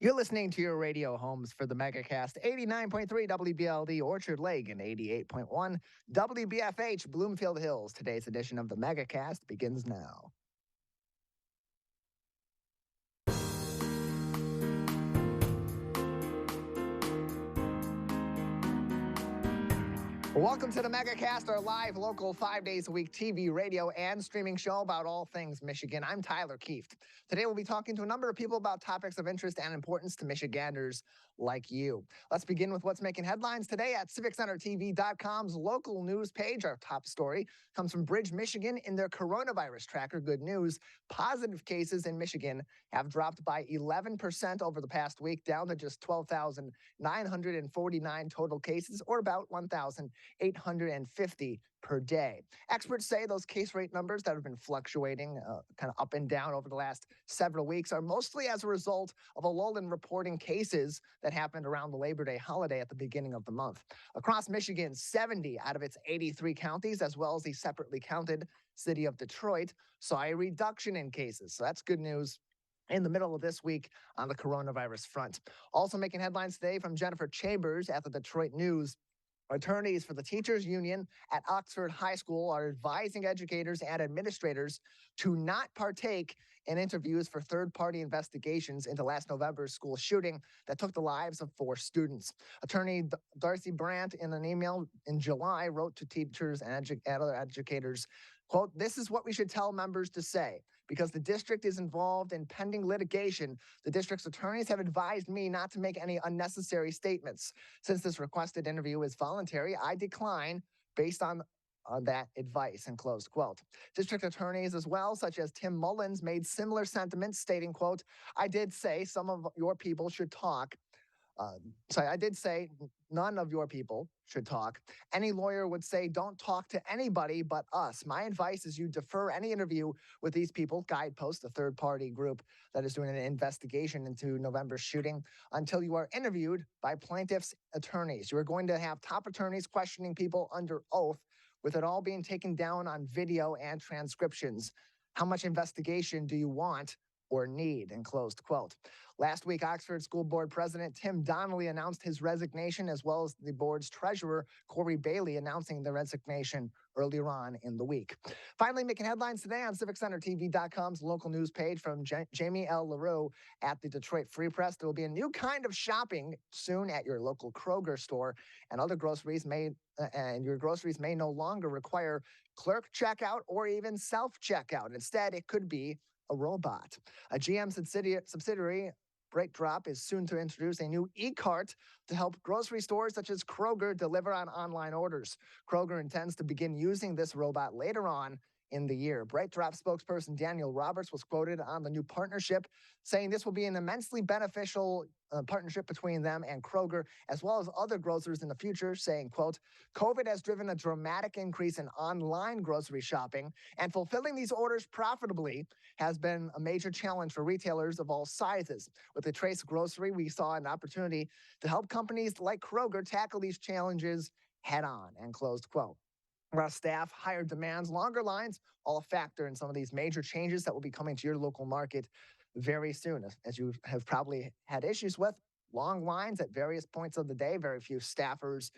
You're listening to your radio homes for the Megacast, 89.3 WBLD Orchard Lake and 88.1 WBFH Bloomfield Hills. Today's edition of the Megacast begins now. Welcome to the Megacast, our live, local, 5 days a week TV, radio, and streaming show about all things Michigan. I'm Tyler Kieft. Today we'll be talking to a number of people about topics of interest and importance to Michiganders like you. Let's begin with what's making headlines today at CivicCenterTV.com's local news page. Our top story comes from Bridge, Michigan. In their coronavirus tracker, good news, positive cases in Michigan have dropped by 11% over the past week, down to just 12,949 total cases, or about 1,850 per day. Experts say those case rate numbers that have been fluctuating kind of up and down over the last several weeks are mostly as a result of a lull in reporting cases that happened around the Labor Day holiday at the beginning of the month. Across Michigan, 70 out of its 83 counties, as well as the separately counted city of Detroit, saw a reduction in cases. So that's good news in the middle of this week on the coronavirus front. Also making headlines today from Jennifer Chambers at the Detroit News. Attorneys for the teachers union at Oxford High School are advising educators and administrators to not partake in interviews for third-party investigations into last November's school shooting that took the lives of 4 students. Attorney Darcy Brandt, in an email in July, wrote to teachers and other educators, quote, "This is what we should tell members to say. Because the district is involved in pending litigation, the district's attorneys have advised me not to make any unnecessary statements. Since this requested interview is voluntary, I decline based on that advice," and closed quote. District attorneys as well, such as Tim Mullins, made similar sentiments, stating, quote, "I did say some of your people should talk. I did say none of your people should talk. Any lawyer would say don't talk to anybody but us. My advice is you defer any interview with these people," Guidepost, a third-party group that is doing an investigation into November's shooting, "until you are interviewed by plaintiffs' attorneys. You are going to have top attorneys questioning people under oath, with it all being taken down on video and transcriptions. How much investigation do you want or need?" and closed quote. Last week, Oxford School Board President Tim Donnelly announced his resignation, as well as the board's treasurer, Corey Bailey, announcing the resignation earlier on in the week. Finally, making headlines today on CivicCenterTV.com's local news page from Jamie L. LaRue at the Detroit Free Press. There will be a new kind of shopping soon at your local Kroger store, and other groceries your groceries may no longer require clerk checkout or even self-checkout. Instead, it could be a robot. A GM subsidiary, BreakDrop, is soon to introduce a new e-cart to help grocery stores such as Kroger deliver on online orders. Kroger intends to begin using this robot later on in the year. BreakDrop spokesperson Daniel Roberts was quoted on the new partnership, saying this will be an immensely beneficial partnership between them and Kroger, as well as other grocers in the future, saying, quote, "COVID has driven a dramatic increase in online grocery shopping, and fulfilling these orders profitably has been a major challenge for retailers of all sizes. With the Trace Grocery, we saw an opportunity to help companies like Kroger tackle these challenges head on," and closed quote. Our staff, higher demands, longer lines, all a factor in some of these major changes that will be coming to your local market very soon. As you have probably had issues with, long lines at various points of the day, very few staffers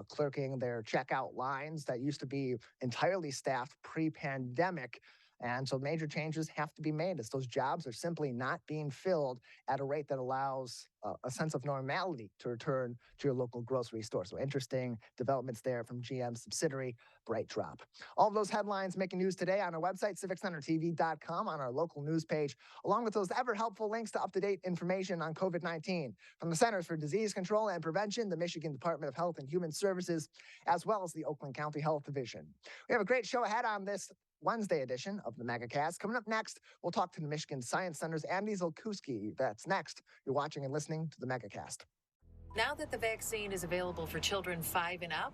clerking their checkout lines that used to be entirely staffed pre-pandemic. And so major changes have to be made, as those jobs are simply not being filled at a rate that allows a sense of normality to return to your local grocery store. So interesting developments there from GM subsidiary BreakDrop. All of those headlines making news today on our website, CivicCenterTV.com, on our local news page, along with those ever helpful links to up-to-date information on COVID-19 from the Centers for Disease Control and Prevention, the Michigan Department of Health and Human Services, as well as the Oakland County Health Division. We have a great show ahead on this Wednesday edition of the Megacast. Coming up next, we'll talk to the Michigan Science Center's Andy Zulkiewski. That's next. You're watching and listening to the Megacast. Now that the vaccine is available for children 5 and up,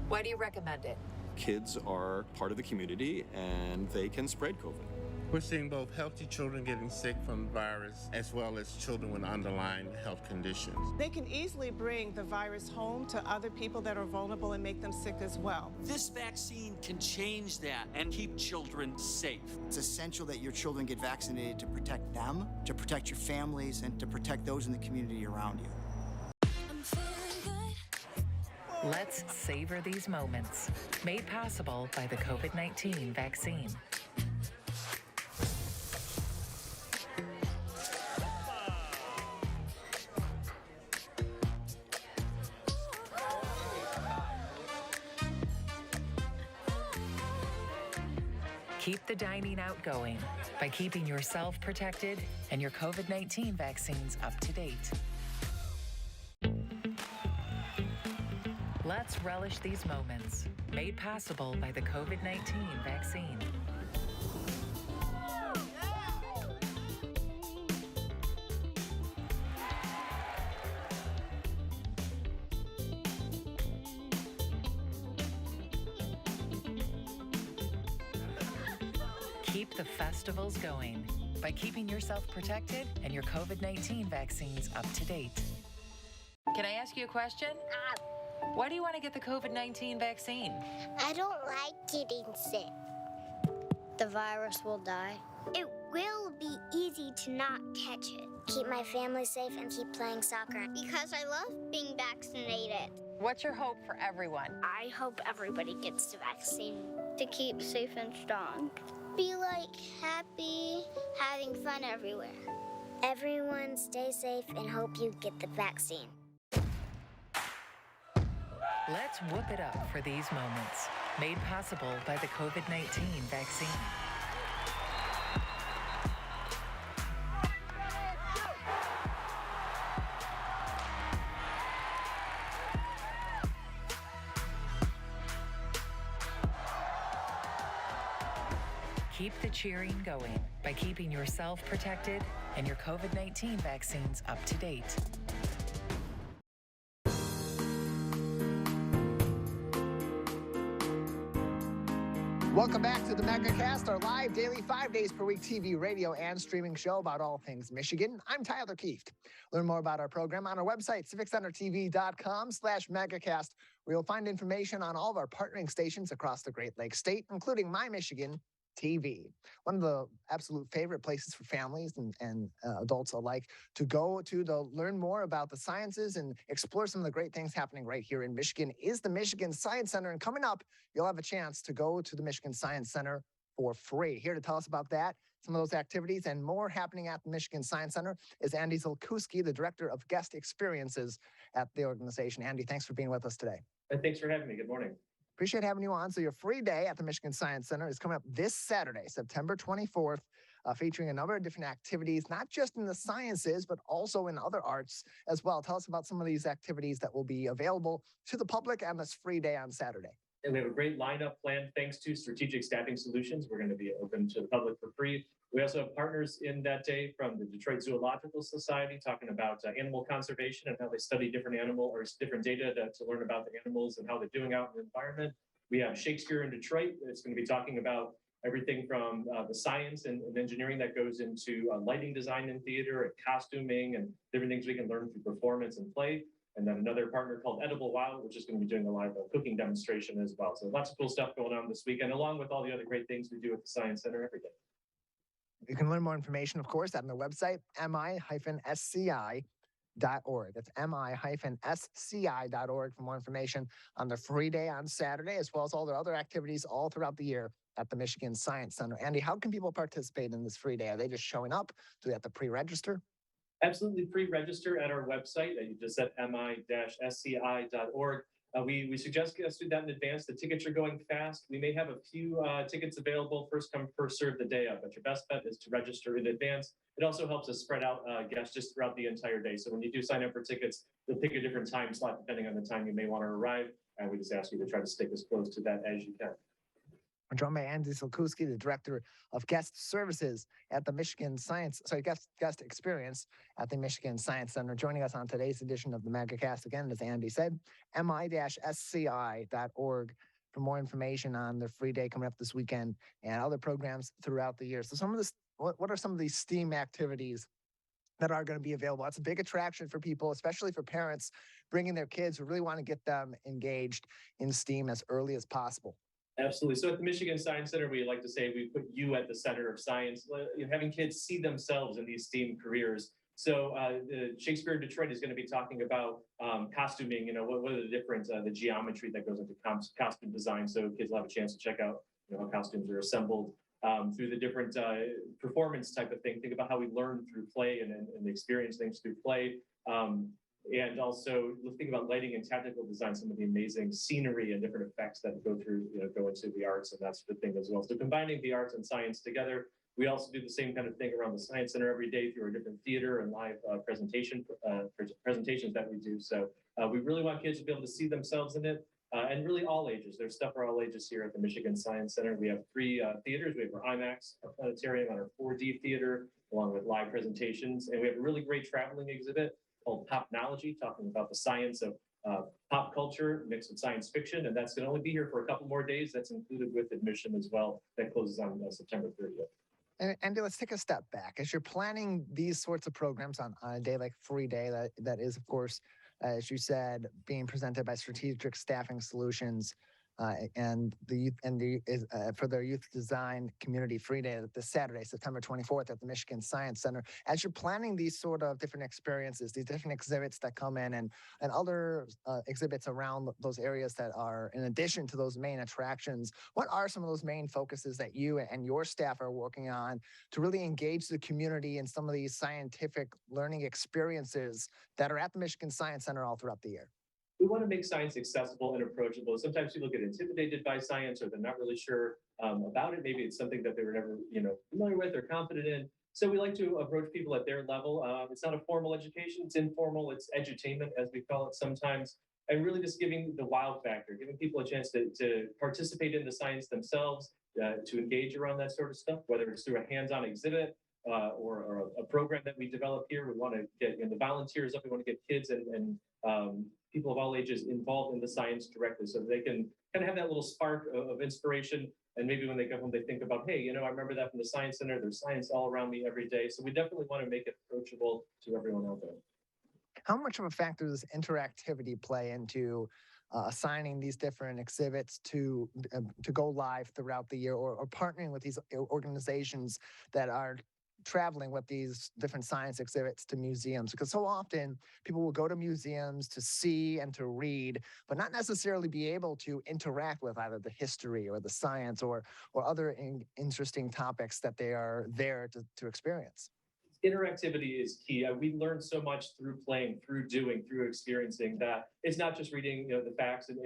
why do you recommend it? Kids are part of the community and they can spread COVID. We're seeing both healthy children getting sick from the virus as well as children with underlying health conditions. They can easily bring the virus home to other people that are vulnerable and make them sick as well. This vaccine can change that and keep children safe. It's essential that your children get vaccinated to protect them, to protect your families, and to protect those in the community around you. Let's savor these moments. Made possible by the COVID-19 vaccine. Keep the dining out going by keeping yourself protected and your COVID-19 vaccines up to date. Let's relish these moments, made possible by the COVID-19 vaccine. Keep the festivals going by keeping yourself protected and your COVID-19 vaccines up to date. Can I ask you a question? Why do you want to get the COVID-19 vaccine? I don't like getting sick. The virus will die. It will be easy to not catch it. Keep my family safe and keep playing soccer. Because I love being vaccinated. What's your hope for everyone? I hope everybody gets the vaccine to keep safe and strong. Be like happy, having fun everywhere. Everyone stay safe and hope you get the vaccine. Let's whoop it up for these moments, made possible by the COVID-19 vaccine. Keep the cheering going by keeping yourself protected and your COVID-19 vaccines up to date. Welcome back to the Megacast, our live daily 5 days per week TV, radio, and streaming show about all things Michigan. I'm Tyler Kieft. Learn more about our program on our website, civiccentertv.com/Megacast, where you'll find information on all of our partnering stations across the Great Lakes State, including My Michigan TV, one of the absolute favorite places for families and adults alike to go to learn more about the sciences and explore some of the great things happening right here in Michigan is the Michigan Science Center. And coming up, you'll have a chance to go to the Michigan Science Center for free. Here to tell us about that, some of those activities and more happening at the Michigan Science Center is Andy Zulkiewski, the Director of Guest Experiences at the organization. Andy, thanks for being with us today. Thanks for having me. Good morning. Appreciate having you on. So your free day at the Michigan Science Center is coming up this Saturday, September 24th, featuring a number of different activities, not just in the sciences, but also in other arts as well. Tell us about some of these activities that will be available to the public on this free day on Saturday. And we have a great lineup planned thanks to Strategic Staffing Solutions. We're going to be open to the public for free. We also have partners in that day from the Detroit Zoological Society talking about animal conservation and how they study different different data to learn about the animals and how they're doing out in the environment. We have Shakespeare in Detroit. It's going to be talking about everything from the science and engineering that goes into lighting design in theater and costuming and different things we can learn through performance and play. And then another partner called Edible Wow, which is going to be doing a live cooking demonstration as well. So lots of cool stuff going on this weekend, along with all the other great things we do at the Science Center every day. You can learn more information, of course, on the website, mi-sci.org. That's mi-sci.org for more information on the free day on Saturday, as well as all the other activities all throughout the year at the Michigan Science Center. Andy, how can people participate in this free day? Are they just showing up? Do they have to pre-register? Absolutely pre-register at our website. You just said mi-sci.org. We suggest guests do that in advance. The tickets are going fast. We may have a few tickets available, first come, first serve the day of, but your best bet is to register in advance. It also helps us spread out guests just throughout the entire day. So when you do sign up for tickets, they'll pick a different time slot depending on the time you may want to arrive. And we just ask you to try to stick as close to that as you can. I'm joined by Andy Zulkiewski, the Director of Guest Services at the Guest Experience at the Michigan Science Center. Joining us on today's edition of the Megacast, again, as Andy said, mi-sci.org for more information on their free day coming up this weekend and other programs throughout the year. So some of this, what are some of these STEAM activities that are going to be available? It's a big attraction for people, especially for parents bringing their kids who really want to get them engaged in STEAM as early as possible. Absolutely. So at the Michigan Science Center, we like to say we put you at the center of science, having kids see themselves in these STEAM careers. So Shakespeare in Detroit is going to be talking about costuming, what are the different, the geometry that goes into costume design. So kids will have a chance to check out how costumes are assembled through the different performance type of thing. Think about how we learn through play and experience things through play. And also think about lighting and tactical design, some of the amazing scenery and different effects that go into the arts and that sort of thing as well. So combining the arts and science together. We also do the same kind of thing around the Science Center every day through our different theater and live presentations that we do. So we really want kids to be able to see themselves in it, and really all ages. There's stuff for all ages here at the Michigan Science Center. We have 3 theaters. We have our IMAX, our planetarium, and our 4D theater, along with live presentations. And we have a really great traveling exhibit called Popnology, talking about the science of pop culture mixed with science fiction. And that's going to only be here for a couple more days. That's included with admission as well. That closes on September 30th. And Andy, let's take a step back. As you're planning these sorts of programs on a day like Free Day, that is, of course, as you said, being presented by Strategic Staffing Solutions and for their Youth Design Community Free Day this Saturday, September 24th at the Michigan Science Center. As you're planning these sort of different experiences, these different exhibits that come in and other exhibits around those areas that are in addition to those main attractions, what are some of those main focuses that you and your staff are working on to really engage the community in some of these scientific learning experiences that are at the Michigan Science Center all throughout the year? We want to make science accessible and approachable. Sometimes people get intimidated by science, or they're not really sure about it. Maybe it's something that they were never, familiar with or confident in. So we like to approach people at their level. It's not a formal education; it's informal. It's edutainment, as we call it sometimes, and really just giving the wow factor, giving people a chance to participate in the science themselves, to engage around that sort of stuff, whether it's through a hands-on exhibit or a program that we develop here. We want to get the volunteers up. We want to get kids and people of all ages involved in the science directly, so they can kind of have that little spark of inspiration. And maybe when they go home, they think about, hey, I remember that from the Science Center. There's science all around me every day. So we definitely want to make it approachable to everyone out there. How much of a factor does interactivity play into assigning these different exhibits to go live throughout the year, or partnering with these organizations that are traveling with these different science exhibits to museums? Because so often people will go to museums to see and to read, but not necessarily be able to interact with either the history or the science or other interesting topics that they are there to experience. Interactivity is key. We learn so much through playing, through doing, through experiencing, that it's not just reading the facts and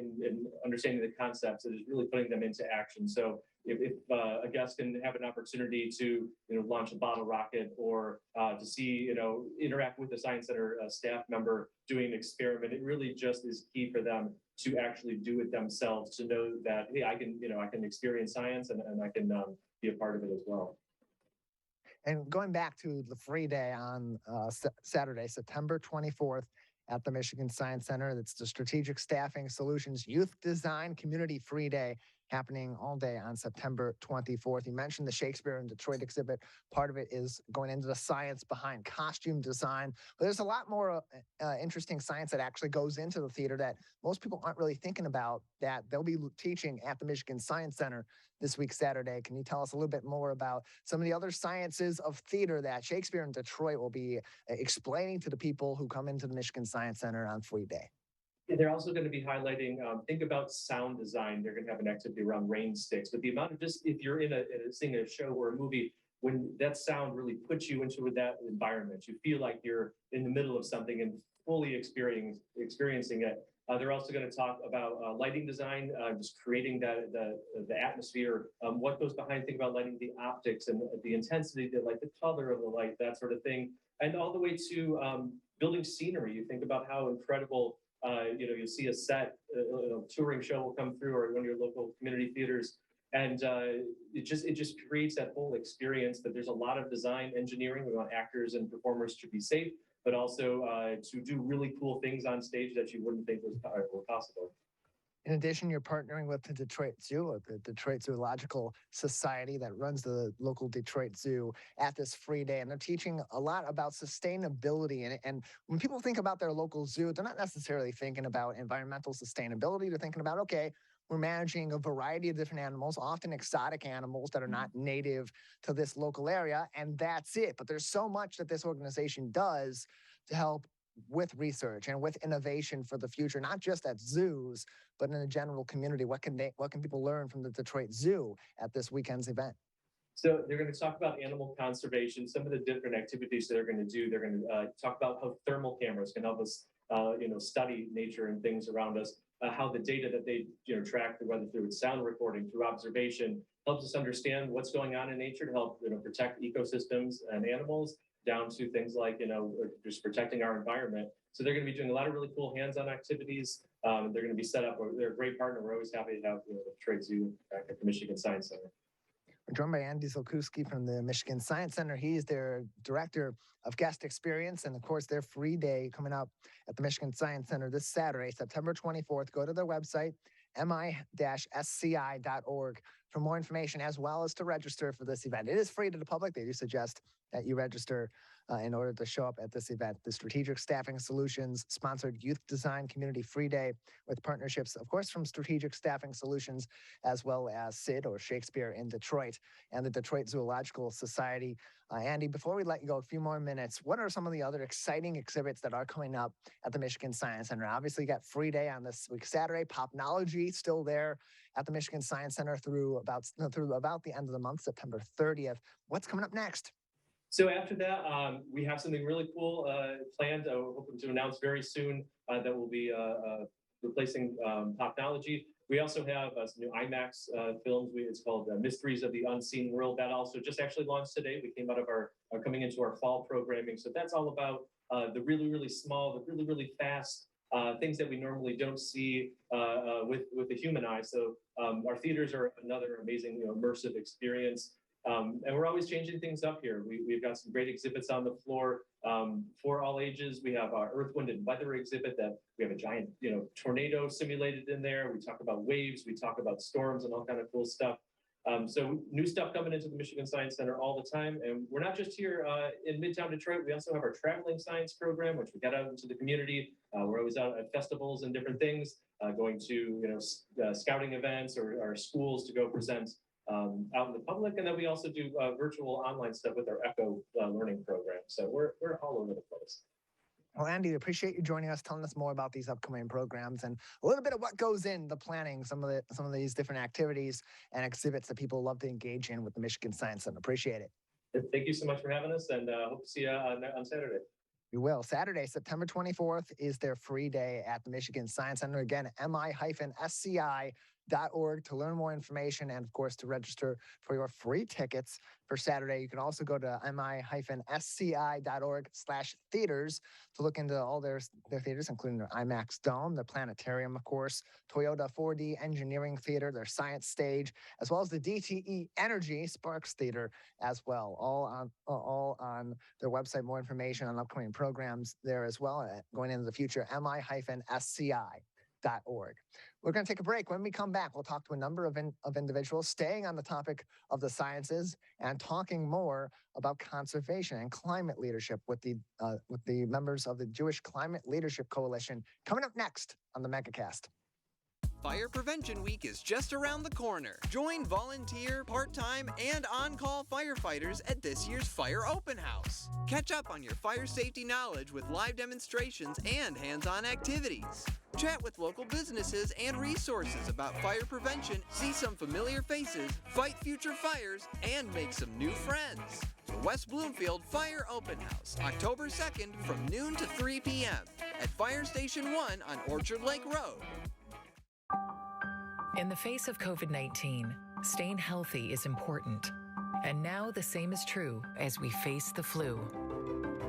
understanding the concepts. It is really putting them into action. So if a guest can have an opportunity to launch a bottle rocket, or to see interact with the Science Center staff member doing an experiment, it really just is key for them to actually do it themselves, to know that, hey, I can experience science and I can be a part of it as well. And going back to the Free Day on Saturday, September 24th at the Michigan Science Center, it's the Strategic Staffing Solutions Youth Design Community Free Day, happening all day on September 24th. You mentioned the Shakespeare in Detroit exhibit. Part of it is going into the science behind costume design. But there's a lot more interesting science that actually goes into the theater that most people aren't really thinking about, that they'll be teaching at the Michigan Science Center this week, Saturday. Can you tell us a little bit more about some of the other sciences of theater that Shakespeare in Detroit will be explaining to the people who come into the Michigan Science Center on Free Day? They're also going to be highlighting, think about sound design. They're going to have an activity around rain sticks. But the amount of if you're seeing a show or a movie, when that sound really puts you into that environment, you feel like you're in the middle of something and fully experiencing it. They're also going to talk about lighting design, just creating the atmosphere, what goes behind, think about lighting, the optics and the intensity, the color of the light, that sort of thing. And all the way to building scenery. You think about how incredible you'll see a set, a touring show will come through, or one of your local community theaters, and it just creates that whole experience. That there's a lot of design engineering. We want actors and performers to be safe, but also to do really cool things on stage that you wouldn't think were possible. In addition, you're partnering with the Detroit Zoo, the Detroit Zoological Society that runs the local Detroit Zoo at this free day. And they're teaching a lot about sustainability. And when people think about their local zoo, they're not necessarily thinking about environmental sustainability. They're thinking about, okay, we're managing a variety of different animals, often exotic animals that are not native to this local area. And that's it. But there's so much that this organization does to help with research and with innovation for the future, not just at zoos, but in the general community. What can people learn from the Detroit Zoo at this weekend's event? So they're going to talk about animal conservation, some of the different activities they're going to do. They're going to talk about how thermal cameras can help us, study nature and things around us. How the data that they track, whether through sound recording, through observation, helps us understand what's going on in nature to help protect ecosystems and animals, down to things like just protecting our environment. So they're going to be doing a lot of really cool hands-on activities. They're going to be set up. They're a great partner. We're always happy to have the Detroit Zoo back at the Michigan Science Center. We're joined by Andy Zulkiewski from the Michigan Science Center. He's their director of guest experience, and of course, their free day coming up at the Michigan Science Center this Saturday, September 24th. Go to their website, mi-sci.org, for more information, as well as to register for this event. It is free to the public. They do suggest that you register in order to show up at this event. The Strategic Staffing Solutions sponsored Youth Design Community Free Day, with partnerships, of course, from Strategic Staffing Solutions, as well as SID, or Shakespeare in Detroit, and the Detroit Zoological Society. Andy, before we let you go, a few more minutes, what are some of the other exciting exhibits that are coming up at the Michigan Science Center? Obviously, you got free day on this week, Saturday. Popnology still there at the Michigan Science Center through about the end of the month, September 30th. What's coming up next? So after that, we have something really cool planned, hoping to announce very soon, that will be replacing Popnology. We also have some new IMAX films. It's called Mysteries of the Unseen World. That also just actually launched today. We came out of our coming into our fall programming. So that's all about the really, really small, the really, really fast things that we normally don't see with the human eye. So our theaters are another amazing, immersive experience. And we're always changing things up here. We've got some great exhibits on the floor for all ages. We have our Earth, Wind, and Weather exhibit that we have a giant, tornado simulated in there. We talk about waves, we talk about storms and all kind of cool stuff. So new stuff coming into the Michigan Science Center all the time. And we're not just here in Midtown Detroit. We also have our traveling science program, which we got out into the community. We're always out at festivals and different things, going to, scouting events or schools to go present out in the public. And then we also do virtual online stuff with our ECHO learning program. So we're all over the place. Well, Andy, appreciate you joining us, telling us more about these upcoming programs and a little bit of what goes in the planning, some of these different activities and exhibits that people love to engage in with the Michigan Science Center. Appreciate it. Thank you so much for having us, and hope to see you on Saturday. We will. Saturday, September 24th is their free day at the Michigan Science Center. Again, mi-sci.org to learn more information and, of course, to register for your free tickets for Saturday. You can also go to mi-sci.org/theaters to look into all their theaters, including their IMAX Dome, the Planetarium, of course, Toyota 4D Engineering Theater, their Science Stage, as well as the DTE Energy Sparks Theater as well. All on their website. More information on upcoming programs there as well, going into the future, mi-sci.org. We're going to take a break. When we come back, we'll talk to a number of individuals staying on the topic of the sciences and talking more about conservation and climate leadership with the members of the Jewish Climate Leadership Coalition, coming up next on the Megacast. Fire Prevention Week is just around the corner. Join volunteer, part-time, and on-call firefighters at this year's Fire Open House. Catch up on your fire safety knowledge with live demonstrations and hands-on activities. Chat with local businesses and resources about fire prevention, see some familiar faces, fight future fires, and make some new friends. The West Bloomfield Fire Open House, October 2nd from noon to 3 p.m. at Fire Station 1 on Orchard Lake Road. In the face of COVID-19, staying healthy is important. And now the same is true as we face the flu.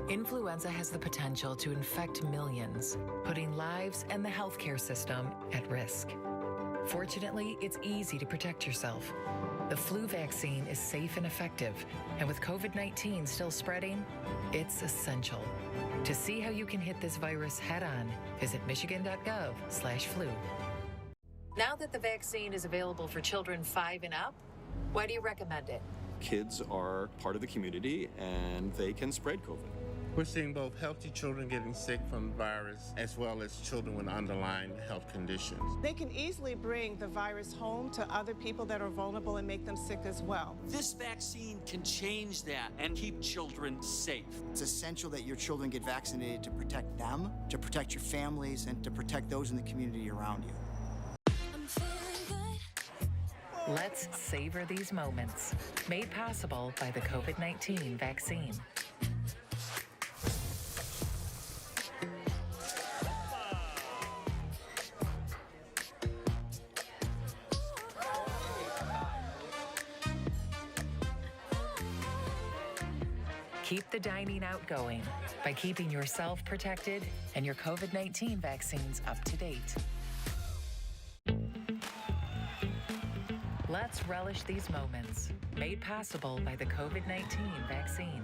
Influenza has the potential to infect millions, putting lives and the healthcare system at risk. Fortunately, it's easy to protect yourself. The flu vaccine is safe and effective, and with COVID-19 still spreading, it's essential. To see how you can hit this virus head-on, visit michigan.gov/flu. Now that the vaccine is available for children 5 and up, why do you recommend it? Kids are part of the community and they can spread COVID. We're seeing both healthy children getting sick from the virus as well as children with underlying health conditions. They can easily bring the virus home to other people that are vulnerable and make them sick as well. This vaccine can change that and keep children safe. It's essential that your children get vaccinated to protect them, to protect your families, and to protect those in the community around you. Let's savor these moments. Made possible by the COVID-19 vaccine. Keep the dining out going by keeping yourself protected and your COVID-19 vaccines up to date. Let's relish these moments, made possible by the COVID-19 vaccine.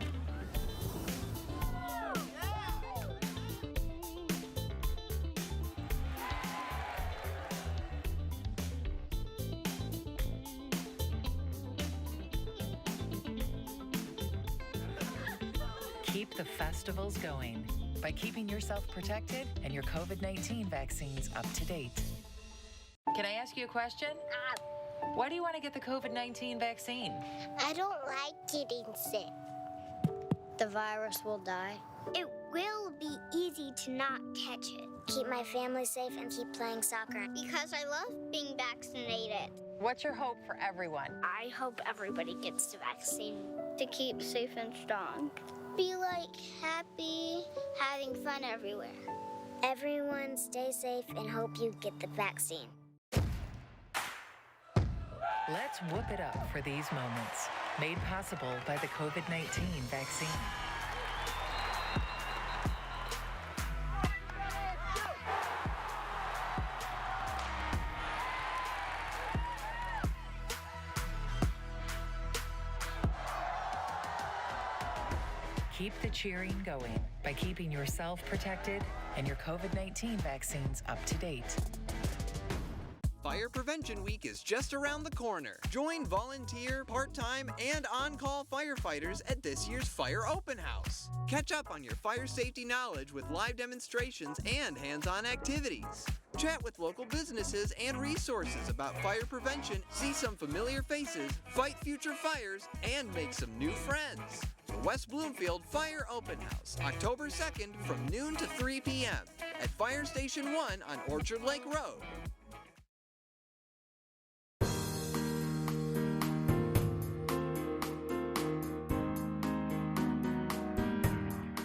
Keep the festivals going by keeping yourself protected and your COVID-19 vaccines up to date. Can I ask you a question? Why do you want to get the COVID-19 vaccine? I don't like getting sick. The virus will die. It will be easy to not catch it. Keep my family safe and keep playing soccer because I love being vaccinated. What's your hope for everyone? I hope everybody gets the vaccine to keep safe and strong. Be like happy, having fun everywhere. Everyone stay safe and hope you get the vaccine. Let's whoop it up for these moments, made possible by the COVID-19 vaccine. Keep the cheering going by keeping yourself protected and your COVID-19 vaccines up to date. Fire Prevention Week is just around the corner. Join volunteer, part-time, and on-call firefighters at this year's Fire Open House. Catch up on your fire safety knowledge with live demonstrations and hands-on activities. Chat with local businesses and resources about fire prevention, see some familiar faces, fight future fires, and make some new friends. The West Bloomfield Fire Open House, October 2nd from noon to 3 p.m. at Fire Station 1 on Orchard Lake Road.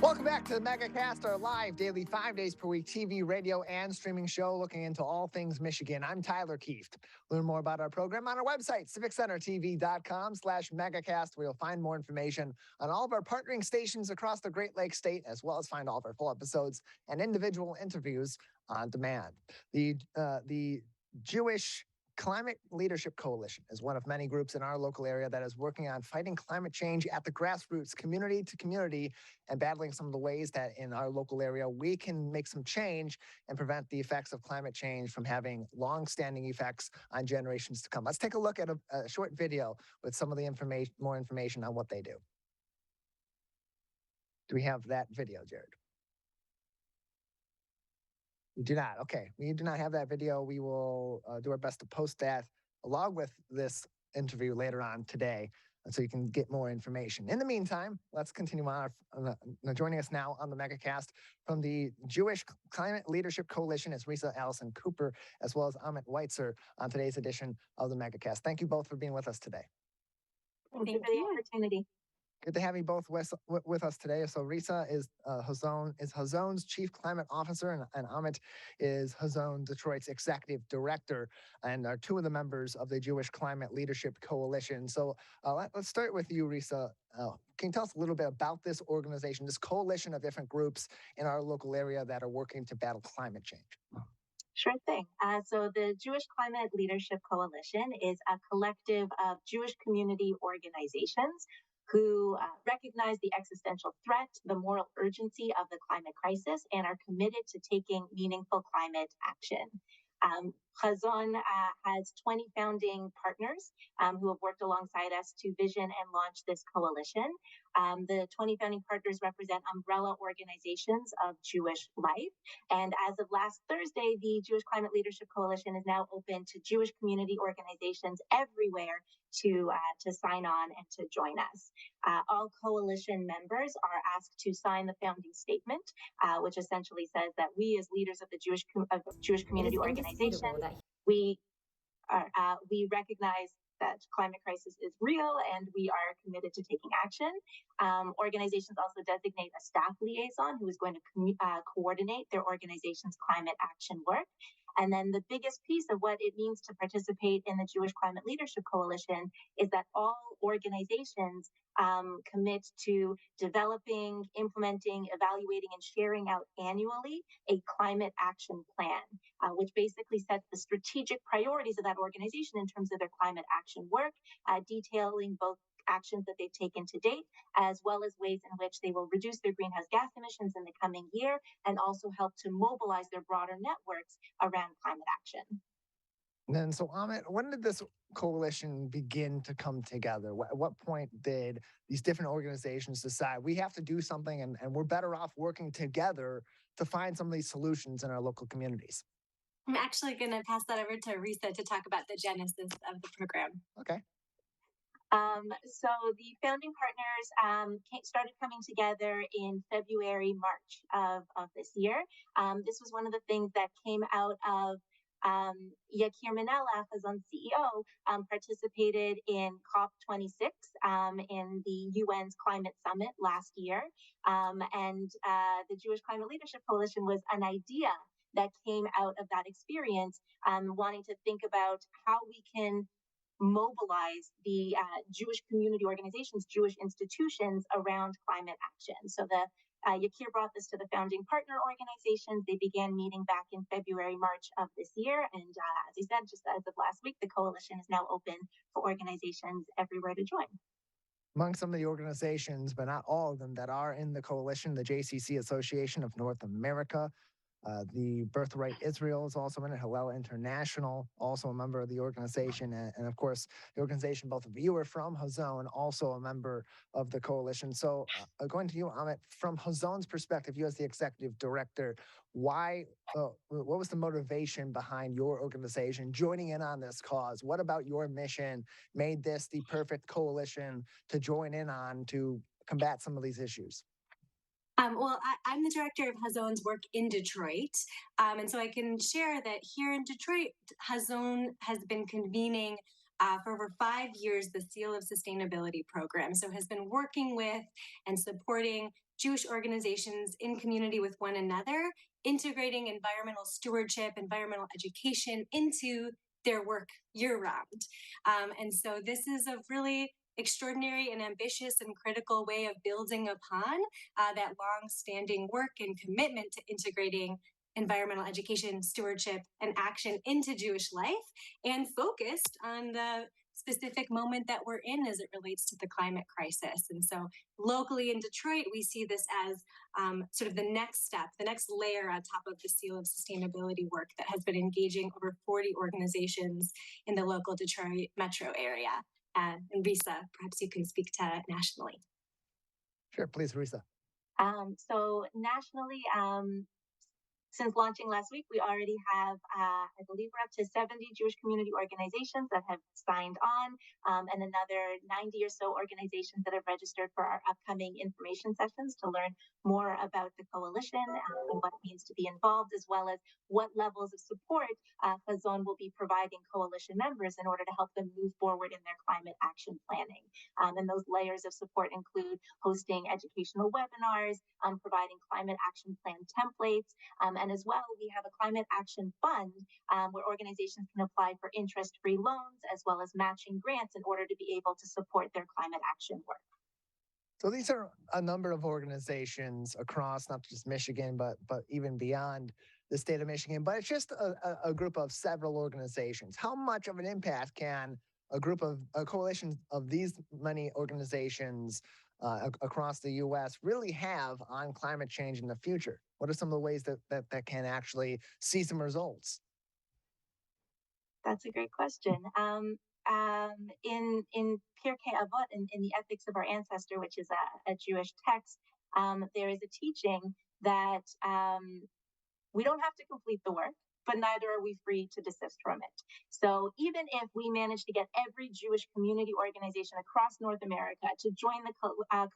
Welcome back to the Megacast, our live daily 5 days per week TV, radio, and streaming show looking into all things Michigan. I'm Tyler Kieft. Learn more about our program on our website, civiccentertv.com/megacast, where you'll find more information on all of our partnering stations across the Great Lakes State, as well as find all of our full episodes and individual interviews on demand. The Jewish Climate Leadership Coalition is one of many groups in our local area that is working on fighting climate change at the grassroots, community to community, and battling some of the ways that in our local area we can make some change and prevent the effects of climate change from having long-standing effects on generations to come. Let's take a look at a short video with some of the more information on what they do. Do we have that video, Jared? We do not. Okay. We do not have that video. We will do our best to post that along with this interview later on today, so you can get more information. In the meantime, let's continue on. Joining us now on the Megacast from the Jewish Climate Leadership Coalition is Risa, Alyson, Cooper, as well as Amit, Weitzer on today's edition of the Megacast. Thank you both for being with us today. Thank you for the opportunity. Good to have you both with us today. So Risa is Hazon's Chief Climate Officer, and Amit is Hazon Detroit's Executive Director, and are two of the members of the Jewish Climate Leadership Coalition. So let's start with you, Risa. Can you tell us a little bit about this organization, this coalition of different groups in our local area that are working to battle climate change? Sure thing. So the Jewish Climate Leadership Coalition is a collective of Jewish community organizations who recognize the existential threat, the moral urgency of the climate crisis, and are committed to taking meaningful climate action. Hazon has 20 founding partners who have worked alongside us to vision and launch this coalition. The 20 founding partners represent umbrella organizations of Jewish life. And as of last Thursday, the Jewish Climate Leadership Coalition is now open to Jewish community organizations everywhere to sign on and to join us. All coalition members are asked to sign the founding statement, which essentially says that we, as leaders of the Jewish community organization, we recognize that climate crisis is real and we are committed to taking action. Organizations also designate a staff liaison who is going to coordinate their organization's climate action work. And then the biggest piece of what it means to participate in the Jewish Climate Leadership Coalition is that all organizations commit to developing, implementing, evaluating, and sharing out annually a climate action plan, which basically sets the strategic priorities of that organization in terms of their climate action work, detailing both actions that they've taken to date, as well as ways in which they will reduce their greenhouse gas emissions in the coming year, and also help to mobilize their broader networks around climate action. And then, so Amit, when did this coalition begin to come together? At what point did these different organizations decide we have to do something and we're better off working together to find some of these solutions in our local communities? I'm actually going to pass that over to Risa to talk about the genesis of the program. Okay. So the founding partners started coming together in February, March of this year. This was one of the things that came out of Yakir Minella, Hazon's CEO, participated in COP26 in the UN's Climate Summit last year. And the Jewish Climate Leadership Coalition was an idea that came out of that experience, wanting to think about how we can mobilize the Jewish community organizations, Jewish institutions around climate action. So the Yakir brought this to the founding partner organizations. They began meeting back in February, March of this year. And as he said, just as of last week, the coalition is now open for organizations everywhere to join. Among some of the organizations, but not all of them, that are in the coalition, the JCC Association of North America, the Birthright Israel is also in it, Hillel International, also a member of the organization, and of course, the organization both of you are from, Hazon, also a member of the coalition. So going to you, Amit, from Hazon's perspective, you as the executive director, what was the motivation behind your organization joining in on this cause? What about your mission made this the perfect coalition to join in on to combat some of these issues? Well, I'm the director of Hazon's work in Detroit. And so I can share that here in Detroit, Hazon has been convening for over 5 years the Seal of Sustainability program. So has been working with and supporting Jewish organizations in community with one another, integrating environmental stewardship, environmental education into their work year-round. And so this is a really extraordinary and ambitious and critical way of building upon that long-standing work and commitment to integrating environmental education, stewardship, and action into Jewish life, and focused on the specific moment that we're in as it relates to the climate crisis. And so locally in Detroit, we see this as sort of the next step, the next layer on top of the Seal of Sustainability work that has been engaging over 40 organizations in the local Detroit metro area. And Risa, perhaps you can speak to nationally. Sure, please, Risa. So nationally, since launching last week, we already have, I believe we're up to 70 Jewish community organizations that have signed on, and another 90 or so organizations that have registered for our upcoming information sessions to learn more about the coalition and what it means to be involved, as well as what levels of support Hazon will be providing coalition members in order to help them move forward in their climate action planning. And those layers of support include hosting educational webinars, providing climate action plan templates, and as well, we have a climate action fund where organizations can apply for interest-free loans as well as matching grants in order to be able to support their climate action work. So these are a number of organizations across not just Michigan, but even beyond the state of Michigan. But it's just a group of several organizations. How much of an impact can a coalition of these many organizations across the U.S. really have on climate change in the future? What are some of the ways that can actually see some results? That's a great question. In Pirkei Avot, in the Ethics of Our Ancestor, which is a Jewish text, there is a teaching that we don't have to complete the work, but neither are we free to desist from it. So even if we manage to get every Jewish community organization across North America to join the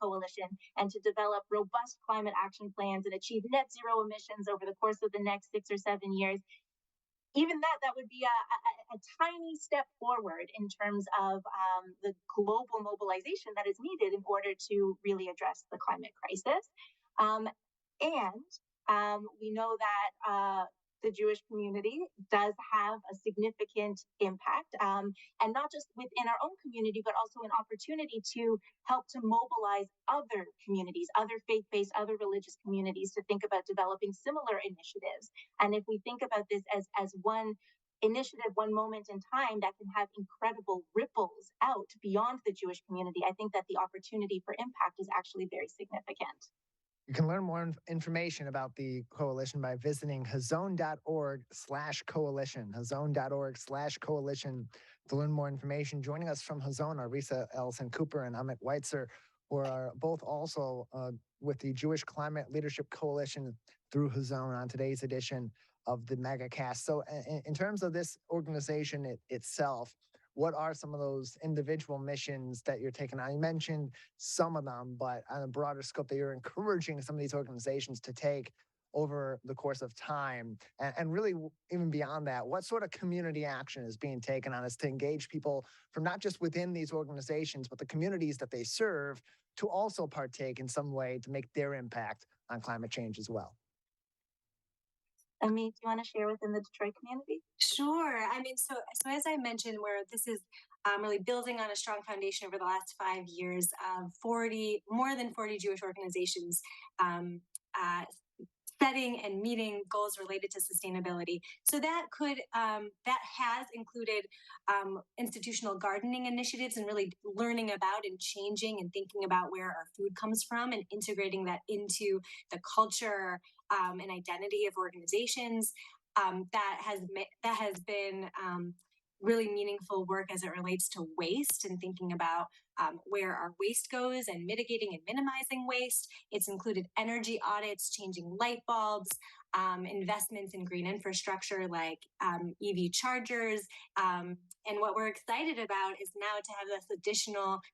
coalition and to develop robust climate action plans and achieve net zero emissions over the course of the next 6 or 7 years, even that would be a tiny step forward in terms of the global mobilization that is needed in order to really address the climate crisis. We know that the Jewish community does have a significant impact, and not just within our own community, but also an opportunity to help to mobilize other communities, other faith-based, other religious communities to think about developing similar initiatives. And if we think about this as one initiative, one moment in time that can have incredible ripples out beyond the Jewish community, I think that the opportunity for impact is actually very significant. You can learn more information about the coalition by visiting hazon.org/coalition, hazon.org/coalition to learn more information. Joining us from Hazon are Risa, Alyson Cooper, and Amit Weitzer, who are both also with the Jewish Climate Leadership Coalition through Hazon on today's edition of the Megacast. So in terms of this organization itself, what are some of those individual missions that you're taking on? You mentioned some of them, but on a broader scope that you're encouraging some of these organizations to take over the course of time. And really, even beyond that, what sort of community action is being taken on is to engage people from not just within these organizations, but the communities that they serve to also partake in some way to make their impact on climate change as well. Amit, do you want to share within the Detroit community? Sure. I mean, so as I mentioned, where this is really building on a strong foundation over the last 5 years of more than 40 Jewish organizations setting and meeting goals related to sustainability. So that has included institutional gardening initiatives and really learning about and changing and thinking about where our food comes from and integrating that into the culture and identity of organizations. That has been really meaningful work as it relates to waste and thinking about where our waste goes and mitigating and minimizing waste. It's included energy audits, changing light bulbs, investments in green infrastructure like EV chargers. And what we're excited about is now to have the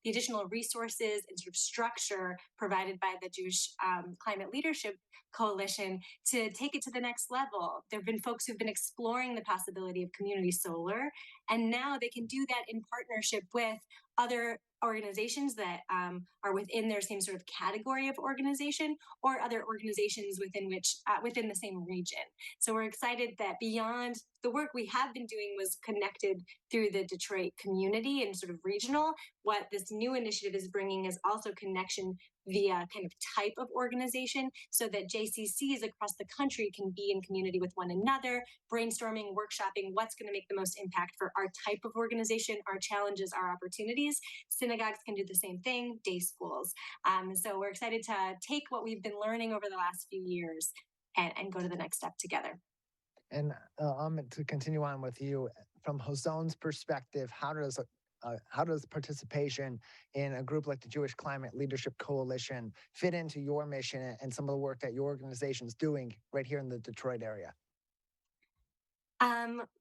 additional resources and sort of structure provided by the Jewish Climate Leadership Coalition to take it to the next level. There have been folks who've been exploring the possibility of community solar, and now they can do that in partnership with other organizations that are within their same sort of category of organization or other organizations within the same region. So we're excited that beyond the work we have been doing was connected through the Detroit community and sort of regional. What this new initiative is bringing is also connection via kind of type of organization so that JCCs across the country can be in community with one another, brainstorming, workshopping what's going to make the most impact for our type of organization, our challenges, our opportunities. Synagogues can do the same thing, day schools. So we're excited to take what we've been learning over the last few years and go to the next step together. And to continue on with you, from Hazon's perspective, how does participation in a group like the Jewish Climate Leadership Coalition fit into your mission and some of the work that your organization is doing right here in the Detroit area?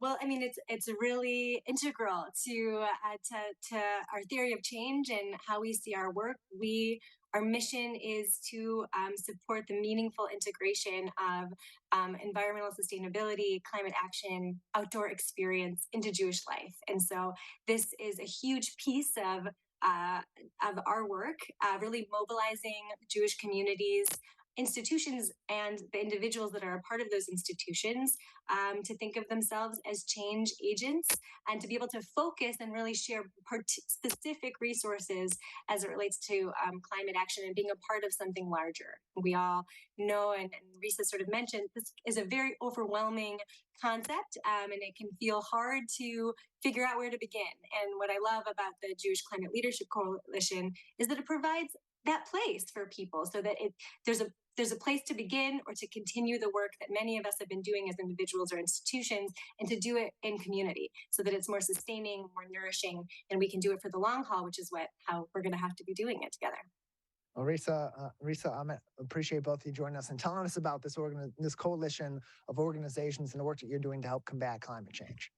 Well, I mean, it's really integral to our theory of change and how we see our work. Our mission is to support the meaningful integration of environmental sustainability, climate action, outdoor experience into Jewish life. And so this is a huge piece of our work, really mobilizing Jewish communities, institutions, and the individuals that are a part of those institutions to think of themselves as change agents and to be able to focus and really share specific resources as it relates to climate action and being a part of something larger. We all know, and Risa sort of mentioned, this is a very overwhelming concept, and it can feel hard to figure out where to begin. And what I love about the Jewish Climate Leadership Coalition is that it provides that place for people so that there's a there's a place to begin or to continue the work that many of us have been doing as individuals or institutions, and to do it in community so that it's more sustaining, more nourishing, and we can do it for the long haul, which is how we're going to have to be doing it together. Well, Risa, Amit, appreciate both of you joining us and telling us about this coalition of organizations and the work that you're doing to help combat climate change.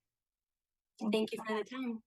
Thank you for the time.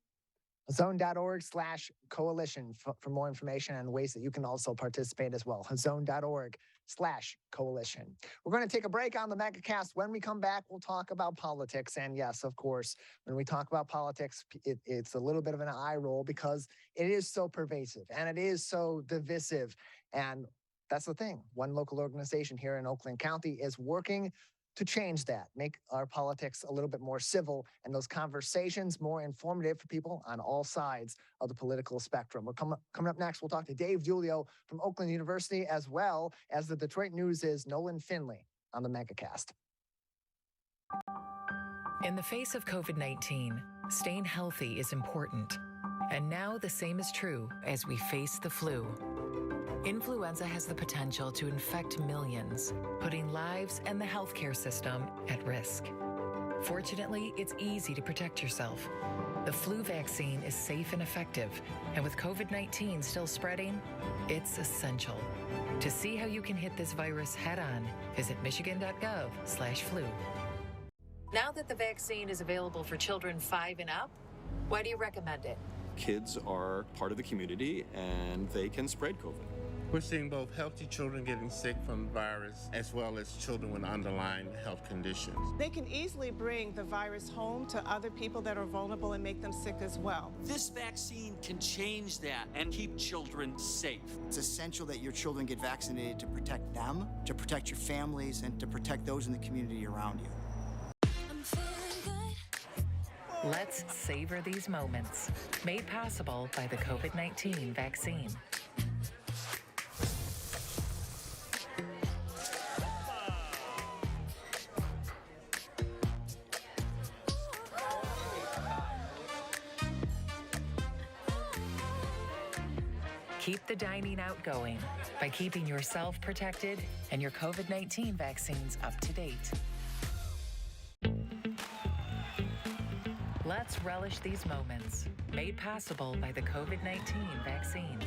Hazon.org/coalition for more information and ways that you can also participate as well. Hazon.org/coalition. We're going to take a break on the Megacast. When we come back, we'll talk about politics. And yes, of course, when we talk about politics, it's a little bit of an eye roll because it is so pervasive and it is so divisive. And that's the thing. One local organization here in Oakland County is working to change that, make our politics a little bit more civil and those conversations more informative for people on all sides of the political spectrum. We're coming up next, we'll talk to Dulio from Oakland University, as well as the Detroit News' Nolan Finley on the Megacast. In the face of COVID-19, staying healthy is important. And now the same is true as we face the flu. Influenza has the potential to infect millions, putting lives and the healthcare system at risk. Fortunately, it's easy to protect yourself. The flu vaccine is safe and effective, and with COVID-19 still spreading, it's essential. To see how you can hit this virus head-on, visit michigan.gov/flu. Now that the vaccine is available for children 5 and up, why do you recommend it? Kids are part of the community and they can spread COVID. We're seeing both healthy children getting sick from the virus as well as children with underlying health conditions. They can easily bring the virus home to other people that are vulnerable and make them sick as well. This vaccine can change that and keep children safe. It's essential that your children get vaccinated to protect them, to protect your families, and to protect those in the community around you. Let's savor these moments, made possible by the COVID-19 vaccine. Keep the dining out going by keeping yourself protected and your COVID-19 vaccines up to date. Let's relish these moments, made possible by the COVID-19 vaccine.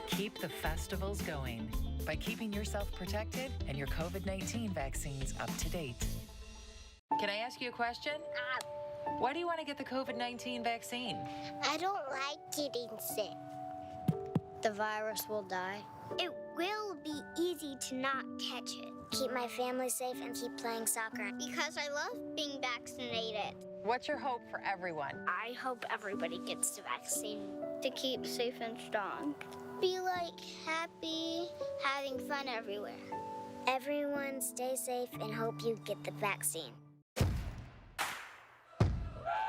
Keep the festivals going by keeping yourself protected and your COVID-19 vaccines up to date. Can I ask you a question? Why do you want to get the COVID-19 vaccine? I don't like getting sick. The virus will die. It will be easy to not catch it. Keep my family safe and keep playing soccer because I love being vaccinated. What's your hope for everyone? I hope everybody gets the vaccine to keep safe and strong. Be happy, having fun everywhere. Everyone stay safe and hope you get the vaccine.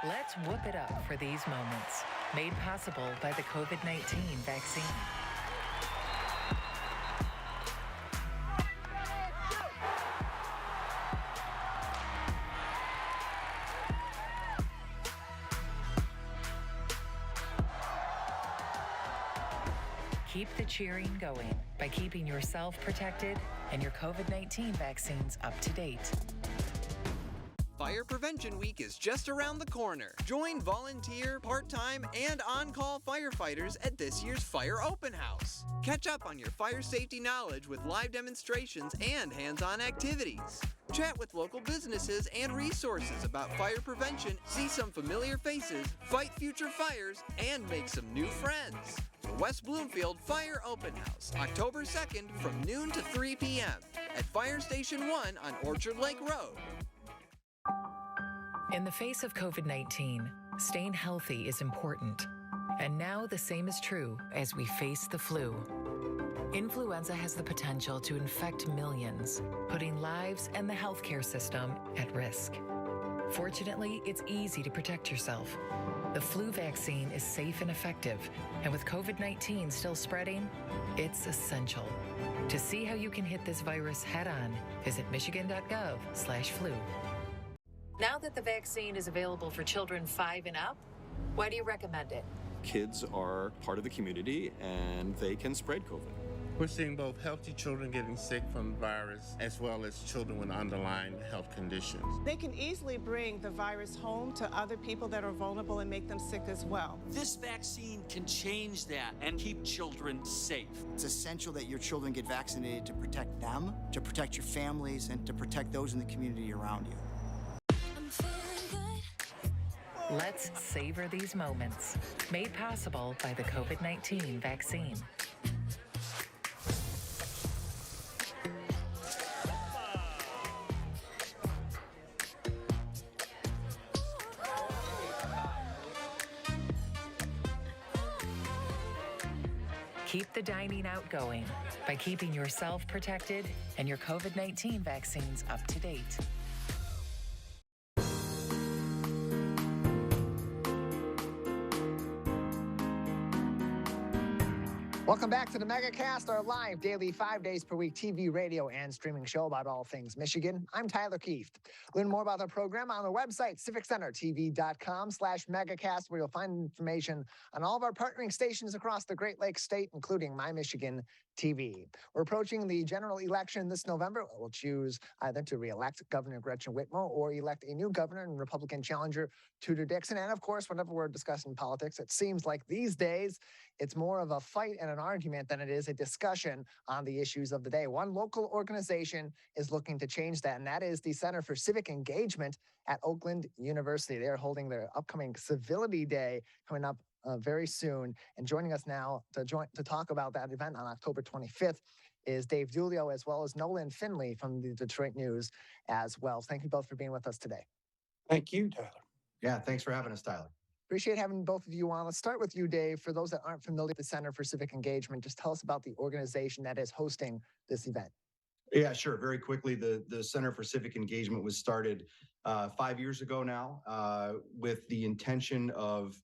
Let's whoop it up for these moments, made possible by the COVID-19 vaccine. Keep the cheering going by keeping yourself protected and your COVID-19 vaccines up to date. Fire Prevention Week is just around the corner. Join volunteer, part-time, and on-call firefighters at this year's Fire Open House. Catch up on your fire safety knowledge with live demonstrations and hands-on activities. Chat with local businesses and resources about fire prevention, see some familiar faces, fight future fires, and make some new friends. The West Bloomfield Fire Open House, October 2nd from noon to 3 p.m. at Fire Station 1 on Orchard Lake Road. In the face of COVID-19, staying healthy is important. And now the same is true as we face the flu. Influenza has the potential to infect millions, putting lives and the healthcare system at risk. Fortunately, it's easy to protect yourself. The flu vaccine is safe and effective, and with COVID-19 still spreading, it's essential. To see how you can hit this virus head-on, visit michigan.gov/flu. Now that the vaccine is available for children 5 and up, why do you recommend it? Kids are part of the community and they can spread COVID. We're seeing both healthy children getting sick from the virus as well as children with underlying health conditions. They can easily bring the virus home to other people that are vulnerable and make them sick as well. This vaccine can change that and keep children safe. It's essential that your children get vaccinated to protect them, to protect your families, and to protect those in the community around you. Let's savor these moments. Made possible by the COVID-19 vaccine. Keep the dining out going by keeping yourself protected and your COVID-19 vaccines up to date. Welcome back to the Megacast, our live daily 5 days per week TV, radio, and streaming show about all things Michigan. I'm Tyler Kieft. Learn more about our program on our website, civiccentertv.com/megacast, where you'll find information on all of our partnering stations across the Great Lakes state, including My Michigan TV. We're approaching the general election this November. We'll choose either to re-elect Governor Gretchen Whitmer or elect a new governor and Republican challenger Tudor Dixon. And of course, whenever we're discussing politics, it seems like these days it's more of a fight and an argument than it is a discussion on the issues of the day. One local organization is looking to change that, and that is the Center for Civic Engagement at Oakland University. They're holding their upcoming Civility Day coming up very soon. And joining us now to talk about that event on October 25th is Dave Dulio, as well as Nolan Finley from the Detroit News as well. Thank you both for being with us today. Thank you, Tyler. Yeah, thanks for having us, Tyler. Appreciate having both of you on. Let's start with you, Dave. For those that aren't familiar with the Center for Civic Engagement, just tell us about the organization that is hosting this event. Yeah, sure. Very quickly, the Center for Civic Engagement was started 5 years ago now with the intention of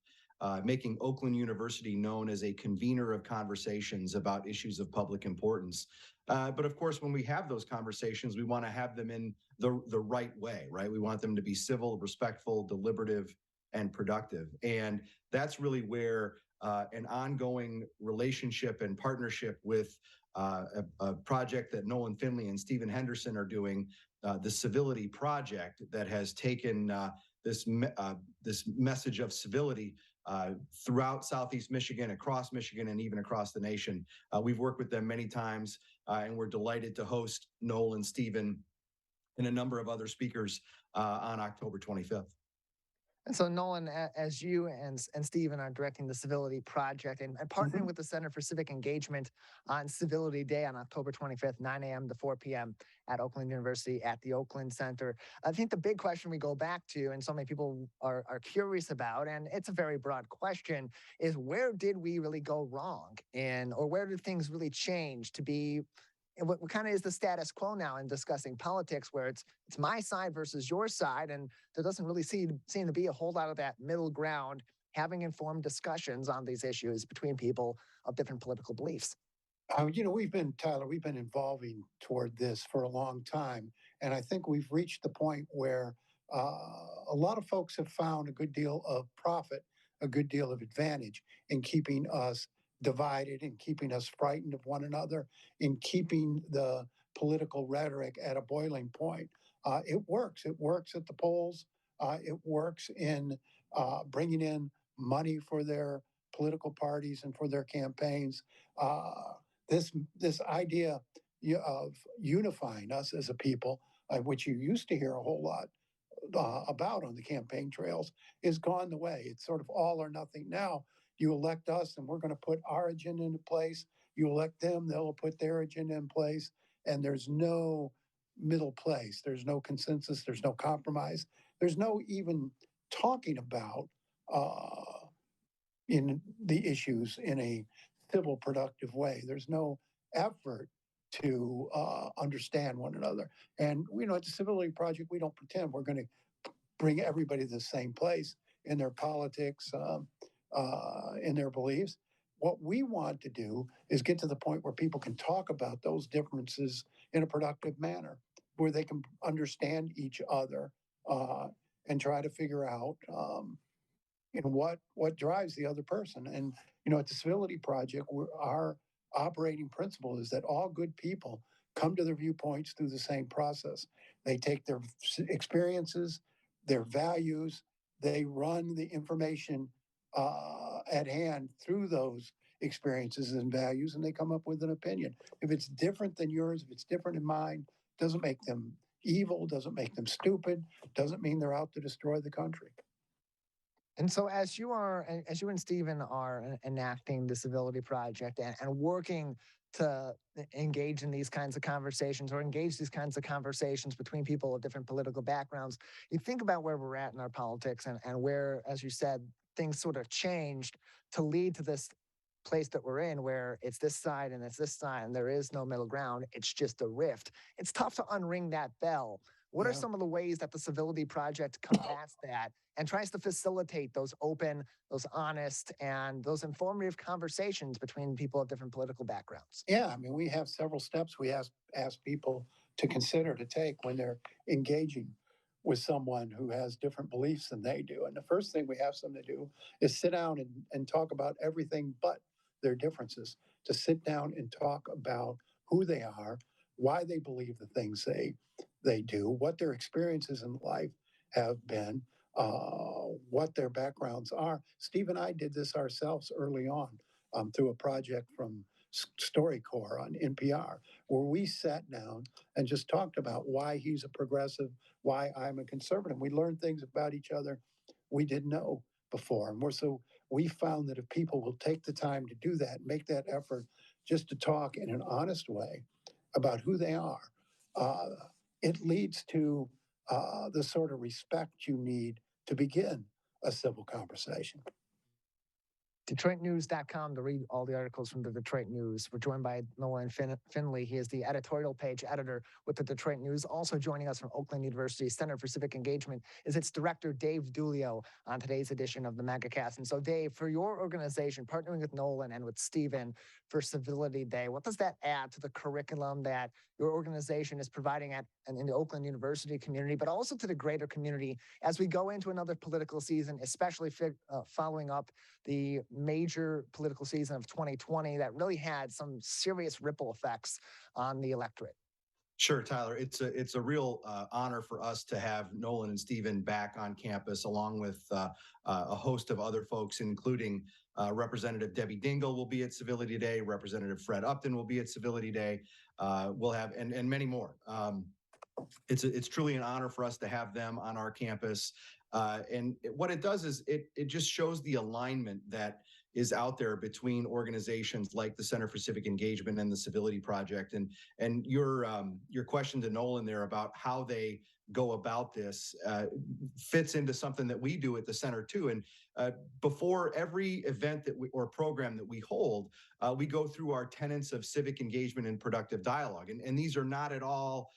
making Oakland University known as a convener of conversations about issues of public importance. But of course, when we have those conversations, we want to have them in the right way, right? We want them to be civil, respectful, deliberative, and productive. And that's really where an ongoing relationship and partnership with a project that Nolan Finley and Stephen Henderson are doing, the Civility project that has taken this message of civility throughout Southeast Michigan, across Michigan, and even across the nation. We've worked with them many times, and we're delighted to host Nolan, Stephen, and a number of other speakers on October 25th. And so, Nolan, as you and Stephen are directing the Civility Project and partnering with the Center for Civic Engagement on Civility Day on October 25th, 9 a.m. to 4 p.m. at Oakland University at the Oakland Center, I think the big question we go back to, and so many people are curious about, and it's a very broad question, is where did we really go wrong? Or where did things really change to be what kind of is the status quo now in discussing politics, where it's my side versus your side, and there doesn't really seem to be a whole lot of that middle ground, having informed discussions on these issues between people of different political beliefs. We've been evolving toward this for a long time, and I think we've reached the point where a lot of folks have found a good deal of profit, a good deal of advantage in keeping us divided and keeping us frightened of one another, in keeping the political rhetoric at a boiling point. It works. It works at the polls. It works in bringing in money for their political parties and for their campaigns. This idea of unifying us as a people, which you used to hear a whole lot about on the campaign trails, is gone the way. It's sort of all or nothing now. You elect us, and we're going to put our agenda into place. You elect them, they'll put their agenda in place. And there's no middle place. There's no consensus. There's no compromise. There's no even talking about in the issues in a civil, productive way. There's no effort to understand one another. And, at the Civility Project, we don't pretend we're going to bring everybody to the same place in their politics, in their beliefs. What we want to do is get to the point where people can talk about those differences in a productive manner, where they can understand each other and try to figure out, what drives the other person. And at the Civility Project, our operating principle is that all good people come to their viewpoints through the same process. They take their experiences, their values, they run the information at hand through those experiences and values, and they come up with an opinion. If it's different than yours, if it's different than mine, doesn't make them evil, doesn't make them stupid, doesn't mean they're out to destroy the country. And so as you and Stephen are enacting the Civility Project and working to engage in these kinds of conversations or engage these kinds of conversations between people of different political backgrounds, you think about where we're at in our politics and where, as you said, things sort of changed to lead to this place that we're in where it's this side and it's this side and there is no middle ground. It's just a rift. It's tough to unring that bell. What are some of the ways that the Civility Project combats that and tries to facilitate those open, those honest, and those informative conversations between people of different political backgrounds? Yeah, I mean, we have several steps we ask people to consider to take when they're engaging with someone who has different beliefs than they do. And the first thing we ask them to do is sit down and talk about everything but their differences, to sit down and talk about who they are, why they believe the things they do, what their experiences in life have been, what their backgrounds are. Steve and I did this ourselves early on through a project from StoryCorps on NPR, where we sat down and just talked about why he's a progressive, why I'm a conservative. We learned things about each other we didn't know before. And we found that if people will take the time to do that, make that effort just to talk in an honest way about who they are, it leads to the sort of respect you need to begin a civil conversation. DetroitNews.com to read all the articles from the Detroit News. We're joined by Nolan Finley. He is the editorial page editor with the Detroit News. Also joining us from Oakland University Center for Civic Engagement is its director, Dave Dulio, on today's edition of the Megacast. And so, Dave, for your organization, partnering with Nolan and with Stephen for Civility Day, what does that add to the curriculum that your organization is providing in the Oakland University community, but also to the greater community as we go into another political season, especially following up the major political season of 2020 that really had some serious ripple effects on the electorate? Sure, Tyler. It's a real honor for us to have Nolan and Stephen back on campus, along with a host of other folks, including Representative Debbie Dingell will be at Civility Day, Representative Fred Upton will be at Civility Day. We'll have and many more. It's truly an honor for us to have them on our campus. And what it does is it just shows the alignment that is out there between organizations like the Center for Civic Engagement and the Civility Project. And your question to Nolan there about how they go about this fits into something that we do at the center too. And before every event or program that we hold, we go through our tenets of civic engagement and productive dialogue. And these are not at all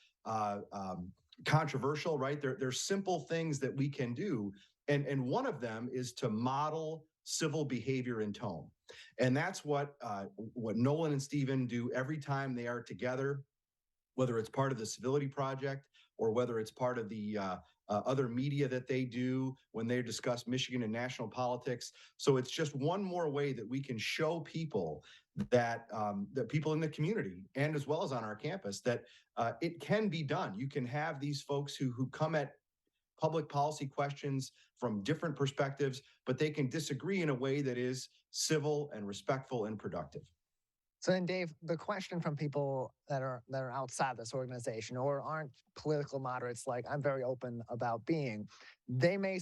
controversial, right? They're simple things that we can do. And one of them is to model civil behavior and tone. And that's what Nolan and Stephen do every time they are together, whether it's part of the Civility Project or whether it's part of the other media that they do when they discuss Michigan and national politics. So it's just one more way that we can show people that people in the community and as well as on our campus that it can be done. You can have these folks who come at public policy questions from different perspectives, but they can disagree in a way that is civil and respectful and productive. So then, Dave, the question from people that are outside this organization or aren't political moderates like I'm very open about being, they may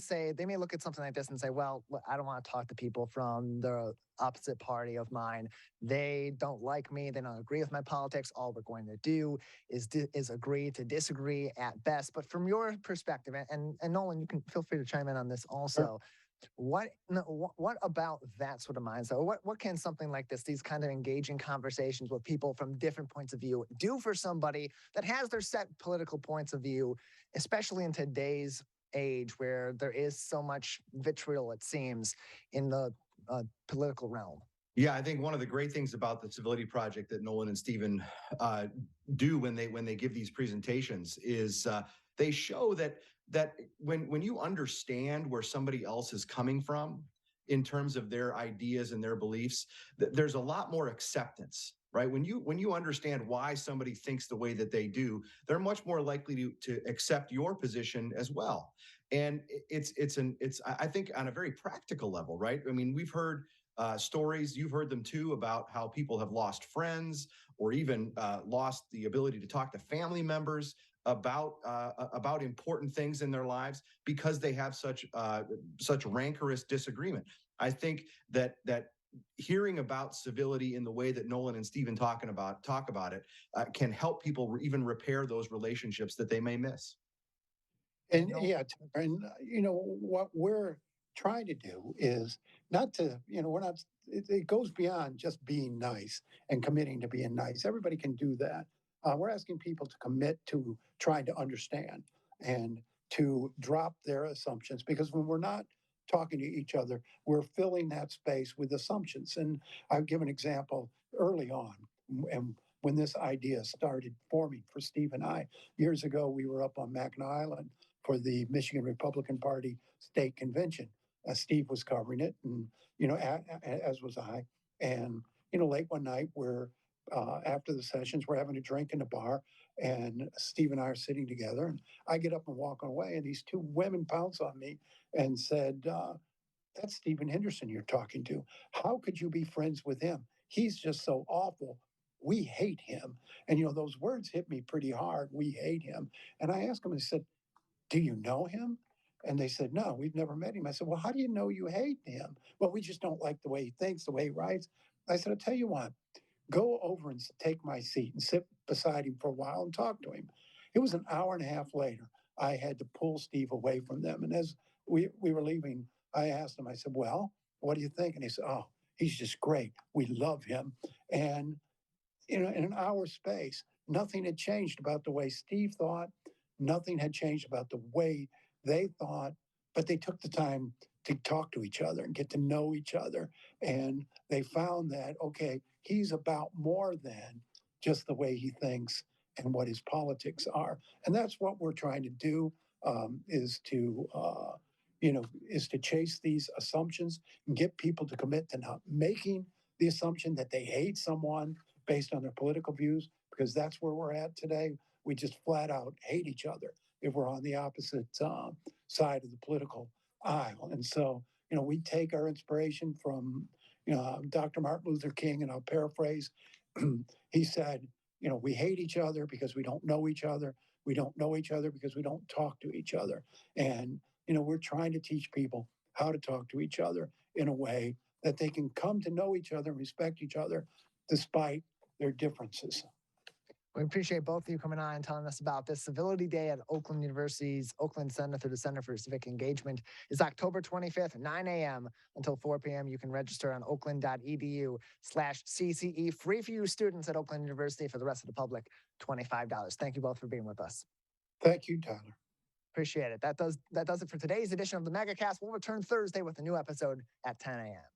look at something like this and say, well, I don't want to talk to people from the opposite party of mine. They don't like me. They don't agree with my politics. All we're going to do is agree to disagree at best. But from your perspective, and Nolan, you can feel free to chime in on this also. Sure. What about that sort of mindset? What can something like this, these kind of engaging conversations with people from different points of view, do for somebody that has their set political points of view, especially in today's age where there is so much vitriol, it seems, in the political realm. Yeah, I think one of the great things about the Civility Project that Nolan and Stephen do when they give these presentations is they show that when you understand where somebody else is coming from in terms of their ideas and their beliefs, there's a lot more acceptance, right? When you understand why somebody thinks the way that they do, they're much more likely to accept your position as well. And it's I think on a very practical level, right? I mean, we've heard stories, you've heard them too, about how people have lost friends or even lost the ability to talk to family members about important things in their lives because they have such rancorous disagreement. I think that hearing about civility in the way that Nolan and Stephen talk about it can help people even repair those relationships that they may miss. And what we're trying to do is not to, we're not, it goes beyond just being nice and committing to being nice. Everybody can do that. We're asking people to commit to trying to understand and to drop their assumptions, because when we're not talking to each other, we're filling that space with assumptions. And I'll give an example early on. And when this idea started forming for Steve and I, years ago, we were up on Mackinac Island for the Michigan Republican Party state convention. Steve was covering it, and as was I. And late one night, we're after the sessions, we're having a drink in the bar, and Steve and I are sitting together. And I get up and walk away, and these two women pounce on me and said, "That's Stephen Henderson you're talking to. How could you be friends with him? He's just so awful. We hate him." And those words hit me pretty hard. We hate him. And I asked them, I said, "Do you know him?" And they said, "No, we've never met him." I said, "Well, how do you know you hate him?" "Well, we just don't like the way he thinks, the way he writes." I said, "I'll tell you what, go over and take my seat and sit beside him for a while and talk to him." It was an hour and a half later. I had to pull Steve away from them. And as we were leaving, I asked him, I said, "Well, what do you think?" And he said, "Oh, he's just great. We love him." And in an hour space, nothing had changed about the way Steve thought. Nothing had changed about the way they thought, but they took the time to talk to each other and get to know each other. And they found that, okay, he's about more than just the way he thinks and what his politics are. And that's what we're trying to do, is to chase these assumptions and get people to commit to not making the assumption that they hate someone based on their political views, because that's where we're at today. We just flat out hate each other if we're on the opposite side of the political aisle. And so, we take our inspiration from, Dr. Martin Luther King, and I'll paraphrase. He said, we hate each other because we don't know each other. We don't know each other because we don't talk to each other. And, we're trying to teach people how to talk to each other in a way that they can come to know each other and respect each other despite their differences. We appreciate both of you coming on and telling us about this. Civility Day at Oakland University's Oakland Center through the Center for Civic Engagement is October 25th, 9 a.m. until 4 p.m. You can register on oakland.edu/CCE. Free for you students at Oakland University. For the rest of the public, $25. Thank you both for being with us. Thank you, Tyler. Appreciate it. That does it for today's edition of the Megacast. We'll return Thursday with a new episode at 10 a.m.